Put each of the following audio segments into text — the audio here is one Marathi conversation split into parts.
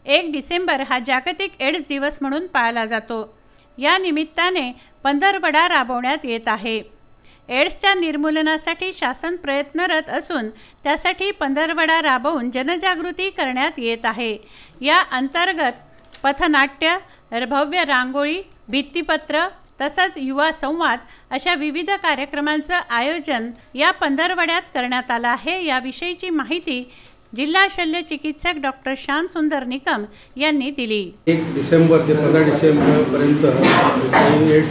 1 डिसेंबर हा जागतिक एड्स दिवस म्हणून पाळला जातो। या निमित्ताने पंधरवडा राबवण्यात येत आहे। एड्सच्या निर्मूलनासाठी शासन प्रयत्नरत असून त्यासाठी पंधरवडा राबवून जनजागृती करण्यात येत आहे। या अंतर्गत पथनाट्य, भव्य रांगोळी, भित्तिपत्र तसंच युवा संवाद अशा विविध कार्यक्रमांचं आयोजन या पंधरवड्यात करण्यात आलं आहे। याविषयीची माहिती जिल्हा शल्य चिकित्सक डॉक्टर श्याम सुंदर निकम यांनी दिली। 1 डिसेंबर ते 15 डिसेंबरपर्यंत एड्स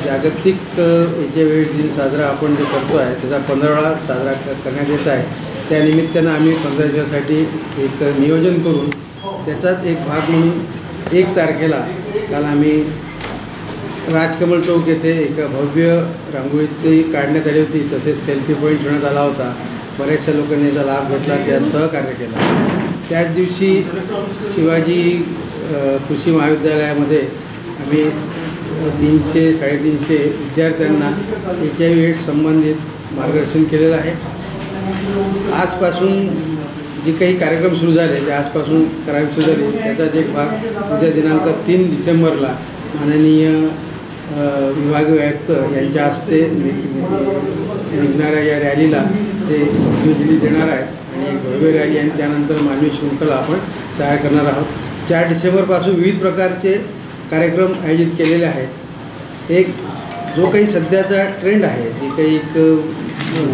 जागतिक एड्स दिन साजरा आपण जे करतो आहे त्याचा 15वा साजरा करण्यात येत आहे। त्या निमित्तानं आम्ही 15 दिवसासाठी एक नियोजन करून त्याचाच एक भाग म्हणून 1 तारखेला काल आम्ही राजकमल चौक येथे एक भव्य रांगोळीची काढण्यात आली होती। तसेच सेल्फी पॉईंट ठेवण्यात आला होता। बऱ्याचशा लोकांनी याचा लाभ घेतला, त्यात सहकार्य केलं। त्याच दिवशी शिवाजी कृषी महाविद्यालयामध्ये आम्ही 300-350 विद्यार्थ्यांना HIV एड्स संबंधित मार्गदर्शन केलेलं आहे। आजपासून जे काही कार्यक्रम सुरू झाले ते आजपासून करायला सुरू झाले। त्याचाच एक भाग उद्या दिनांक 3 डिसेंबरला माननीय विभागीय आयुक्त यांच्या हस्ते निघणाऱ्या या रॅलीला ते दिल्ली देणार आहेत आणि एक भव्य रॅली आणि त्यानंतर मानवी शृंखला आपण तयार करणार आहोत। 4 डिसेंबरपासून विविध प्रकारचे कार्यक्रम आयोजित केलेले आहेत। एक जो काही सध्याचा ट्रेंड आहे, जे काही एक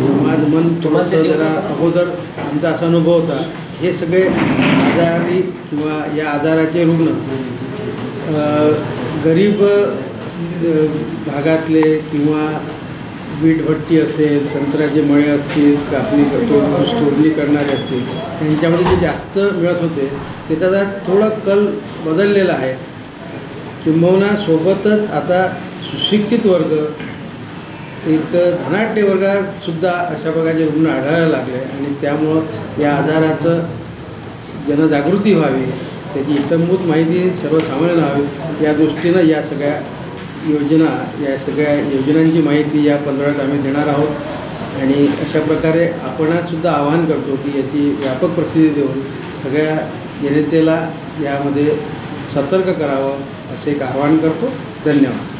समाज मन थोडंसं जरा अगोदर आमचा असा अनुभव होता, हे सगळे आजारी किंवा या आजाराचे रुग्ण गरीब भागातले किंवा वीटभट्टी असेल, संत्र्याचे मळे असतील, कापणी तोडणी करणारे असतील, यांच्यामध्ये जे जास्त मिळत होते त्याचा थोडा कल बदललेला आहे। किंबहुना सोबतच आता सुशिक्षित वर्ग, एक धनाढ्य वर्गातसुद्धा अशा प्रकारचे रुग्ण आढळायला लागले आणि त्यामुळं या आजाराचं जनजागृती व्हावी, त्याची इत्थंभूत माहिती सर्वसामान्यांना व्हावी, या दृष्टीनं या सगळ्या योजनांची माहिती या 15 आम्ही देणार आहोत। आणि अशा प्रकारे आपणसुद्धा आवाहन करतो की याची व्यापक प्रसिद्धी देऊन सगळ्या जनतेला यामध्ये सतर्क करावं असे एक आवाहन करतो। धन्यवाद।